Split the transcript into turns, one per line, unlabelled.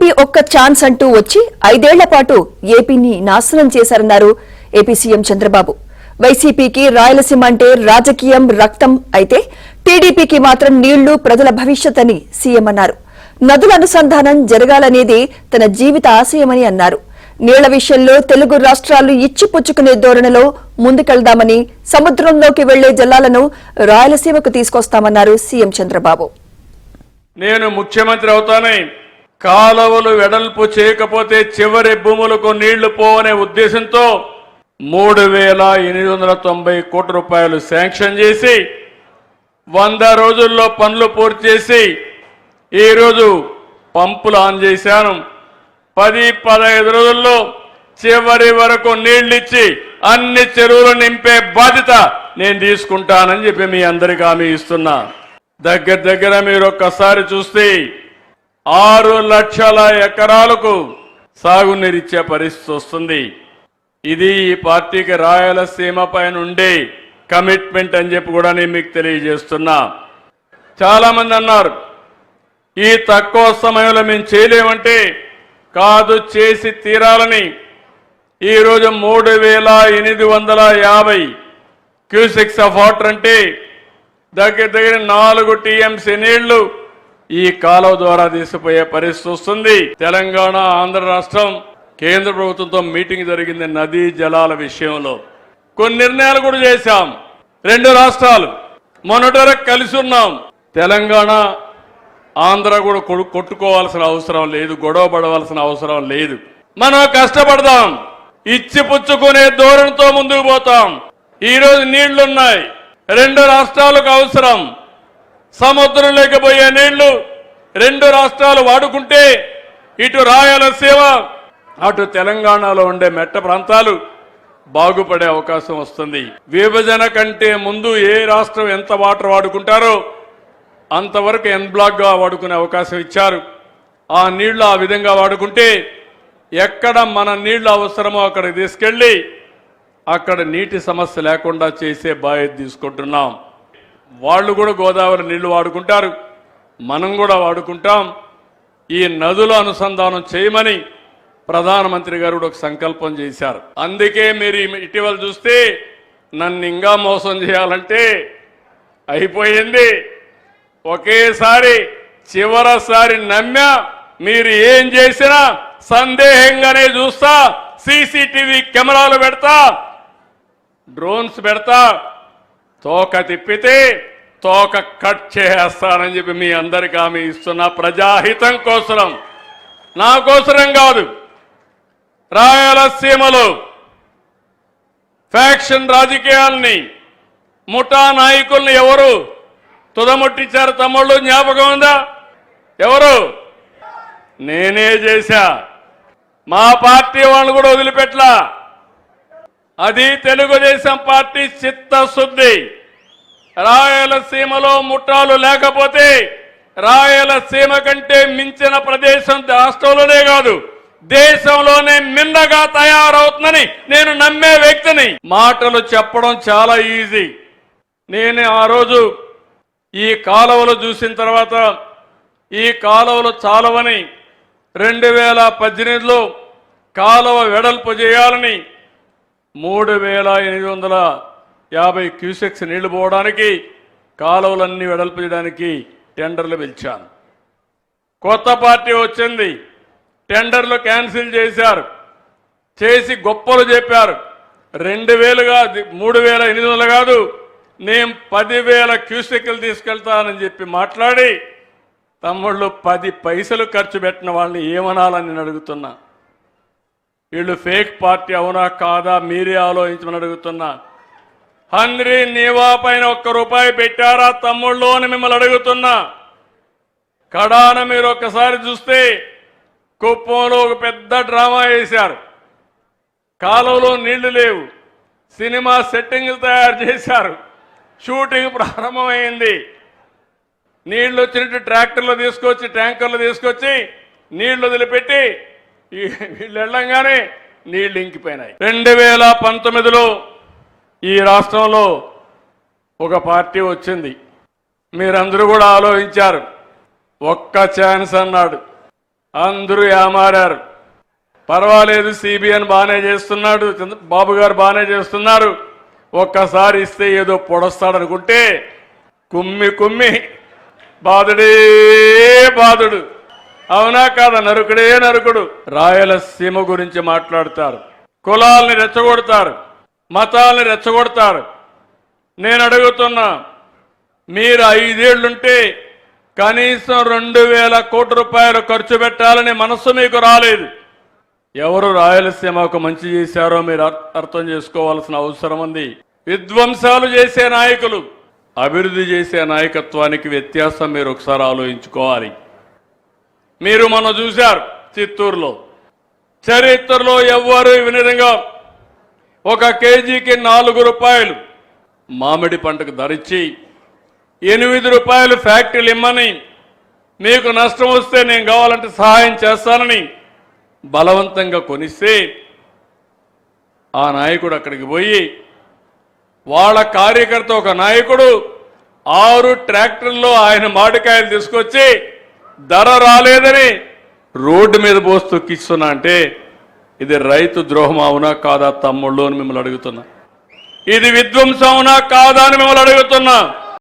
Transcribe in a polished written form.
YCP ఒక్క chance అంటూ వచ్చి 5 ఏళ్ల పాటు ఏపీని నాశనం చేశారన్నారు ఏపీ సీఎం చంద్రబాబు. వైసీపీకి రాయలసీమ అంటే రాజకీయం, రక్తం అయితే టీడీపీకి మాత్రం నీళ్లు, ప్రజల భవిష్యత్ అని సీఎం అన్నారు. నదుల అనుసంధానం జరగాలనేది తన జీవిత ఆశయమని అన్నారు. నీళ్ల విషయంలో తెలుగు రాష్ట్రాలు ఇచ్చిపుచ్చుకునే ధోరణిలో ముందుకెళ్దామని, సముద్రంలోకి వెళ్లే జలాలను రాయలసీమకు తీసుకొస్తామన్నారు సీఎం చంద్రబాబు.
నేను ముఖ్యమంత్రి అవుతానే కాలువలు వెడల్పు చేయకపోతే చివరి భూములకు నీళ్లు పోవనే ఉద్దేశంతో 3,890 కోట్ల రూపాయలు శాంక్షన్ చేసి 100 రోజుల్లో పనులు పూర్తి చేసి ఈరోజు పంపులు ఆన్ చేశాను. 10-15 రోజుల్లో చివరి వరకు నీళ్లిచ్చి అన్ని చెరువులు నింపే బాధ్యత నేను తీసుకుంటానని చెప్పి మీ అందరికీ హామీ ఇస్తున్నా. దగ్గర మీరు ఒక్కసారి చూస్తే 6 లక్షల ఎకరాలకు సాగునీరిచ్చే పరిస్థితి వస్తుంది. ఇది ఈ పార్టీకి రాయలసీమ పైన ఉండే కమిట్మెంట్ అని చెప్పి కూడా నేను మీకు తెలియజేస్తున్నా. చాలా మంది అన్నారు ఈ తక్కువ సమయంలో మేము చేయలేమంటే, కాదు, చేసి తీరాలని. ఈరోజు 3,850 క్యూసెక్స్ ఆఫ్ వాటర్ అంటే దగ్గర 4 టీఎంసీ నీళ్లు ఈ కాలువ ద్వారా తీసుకుపోయే పరిస్థితి వస్తుంది. తెలంగాణ, ఆంధ్ర రాష్ట్రం కేంద్ర ప్రభుత్వంతో మీటింగ్ జరిగింది నదీ జలాల విషయంలో. కొన్ని నిర్ణయాలు కూడా చేశాం. 2 రాష్ట్రాలు మొన్నటి వరకు కలిసి ఉన్నాం. తెలంగాణ, ఆంధ్ర కూడా కొట్టుకోవాల్సిన అవసరం లేదు, గొడవ పడవలసిన అవసరం లేదు. మనం కష్టపడదాం, ఇచ్చిపుచ్చుకునే ధోరణితో ముందుకు పోతాం. ఈరోజు నీళ్లున్నాయి, 2 రాష్ట్రాలకు అవసరం. సముద్రం లేకపోయే నీళ్లు 2 రాష్ట్రాలు వాడుకుంటే ఇటు రాయలసీమ, అటు తెలంగాణలో ఉండే మెట్ట ప్రాంతాలు బాగుపడే అవకాశం వస్తుంది. విభజన కంటే ముందు ఏ రాష్ట్రం ఎంత వాటర్ వాడుకుంటారో అంతవరకు ఎన్ బ్లాక్గా వాడుకునే అవకాశం ఇచ్చారు. ఆ నీళ్లు ఆ విధంగా వాడుకుంటే ఎక్కడ మన నీళ్లు అవసరమో అక్కడికి తీసుకెళ్ళి అక్కడ నీటి సమస్య లేకుండా చేసే బాధ్యత తీసుకుంటున్నాం. వాళ్ళు కూడా గోదావరి నీళ్లు వాడుకుంటారు, మనం కూడా వాడుకుంటాం. ఈ నదుల అనుసంధానం చేయమని ప్రధానమంత్రి గారు ఒక సంకల్పం చేశారు. అందుకే మీరు ఇటీవల చూస్తే నన్ను ఇంకా మోసం చేయాలంటే అయిపోయింది. ఒకేసారి చివరిసారి నమ్మా, మీరు ఏం చేసినా సందేహంగానే చూస్తా, సీసీటీవీ కెమెరాలు పెడతా, డ్రోన్స్ పెడతా, తోక తిప్పితే తోక కట్ చేస్తానని చెప్పి మీ అందరికీ హామీ ఇస్తున్నా. ప్రజాహితం కోసం, నా కోసరం కాదు. రాయలసీమలో ఫ్యాక్షన్ రాజకీయాల్ని, ముఠా నాయకుల్ని ఎవరు తుదముట్టించారు తమ్ముళ్ళు? జ్ఞాపకం ఉందా? ఎవరు? నేనే చేశా. మా పార్టీ వాళ్ళు కూడా వదిలిపెట్టలా. అది తెలుగుదేశం పార్టీ చిత్తశుద్ధి. రాయలసీమలో ముఠాలు లేకపోతే రాయలసీమ కంటే మించిన ప్రదేశం రాష్ట్రంలోనే కాదు దేశంలోనే మిన్నగా తయారవుతుందని నేను నమ్మే వ్యక్తిని. మాటలు చెప్పడం చాలా ఈజీ. నేను ఆ రోజు ఈ కాలువలు చూసిన తర్వాత ఈ కాలువలు చాలవని 2018లో కాలువ వెడల్పు చేయాలని 3,850 క్యూసెక్స్ నీళ్లు పోవడానికి, కాలువలన్నీ వెడల్పు చేయడానికి టెండర్లు పిలిచాను. కొత్త పార్టీ వచ్చింది, టెండర్లు క్యాన్సిల్ చేశారు. చేసి గొప్పలు చెప్పారు. 2,000 కాదు, 3,800 కాదు, నేను 10,000 క్యూసెక్లు తీసుకెళ్తానని చెప్పి మాట్లాడి, తమ్ముళ్ళు 10 పైసలు ఖర్చు పెట్టిన వాళ్ళని ఏమనాలని నేను అడుగుతున్నా. వీళ్ళు ఫేక్ పార్టీ అవునా కాదా మీరే ఆలోచించమని అడుగుతున్నా. హంద్రీ నీవా పైన 1 రూపాయి పెట్టారా తమ్ముళ్ళు అని మిమ్మల్ని అడుగుతున్నా. కడాన మీరు ఒక్కసారి చూస్తే కుప్పంలో ఒక పెద్ద డ్రామా వేశారు. కాలువలో నీళ్లు లేవు, సినిమా సెట్టింగ్లు తయారు చేశారు. షూటింగ్ ప్రారంభమైంది. నీళ్లు వచ్చినట్టు ట్రాక్టర్లు తీసుకొచ్చి, ట్యాంకర్లు తీసుకొచ్చి నీళ్లు వదిలిపెట్టి వీళ్ళు వెళ్ళంగానే నీళ్లు ఇంకిపోయినాయి. 2019లో ఈ రాష్ట్రంలో ఒక పార్టీ వచ్చింది. మీరందరూ కూడా ఆలోచించారు. ఒక్క ఛాన్స్ అన్నాడు. అందరూ ఏమారారు. పర్వాలేదు, సిబిఎన్ బాగానే చేస్తున్నాడు, బాబు గారు బాగానే చేస్తున్నారు, ఒక్కసారి ఇస్తే ఏదో పొడస్తాడనుకుంటే కుమ్మి కుమ్మి బాధుడే బాధుడు. అవునా కాదా? నరుకుడే నరుకుడు. రాయలసీమ గురించి మాట్లాడతారు, కులాల్ని రెచ్చగొడతారు, మతాల్ని రెచ్చగొడతారు. నేను అడుగుతున్నా, మీరు 5 ఏళ్లుంటే కనీసం 2,000 కోట్ల రూపాయలు ఖర్చు పెట్టాలని మనస్సు మీకు రాలేదు. ఎవరు రాయలసీమకు మంచి చేశారో మీరు అర్థం చేసుకోవాల్సిన అవసరం ఉంది. విధ్వంసాలు చేసే నాయకులు, అభివృద్ధి చేసే నాయకత్వానికి వ్యత్యాసం మీరు ఒకసారి ఆలోచించుకోవాలి. మీరు మొన్న చూశారు చిత్తూరులో, చరిత్రలో ఎవ్వరూ వినరంగా 1 కేజీకి 4 రూపాయలు మామిడి పంటకు ధరిచ్చి 8 రూపాయలు ఫ్యాక్టరీలు ఇమ్మని, మీకు నష్టం వస్తే నేను కావాలంటే సహాయం చేస్తానని బలవంతంగా కొనిస్తే ఆ నాయకుడు అక్కడికి పోయి వాళ్ళ కార్యకర్త ఒక నాయకుడు 6 ట్రాక్టర్లో ఆయన మామిడికాయలు తీసుకొచ్చి ధర రాలేదని రోడ్డు మీద పోస్తూ కిస్తున్నా అంటే ఇది రైతు ద్రోహం అవునా కాదా తమ్ముళ్ళు అని మిమ్మల్ని అడుగుతున్నా. ఇది విధ్వంసం అవునా కాదా అని మిమ్మల్ని అడుగుతున్నా.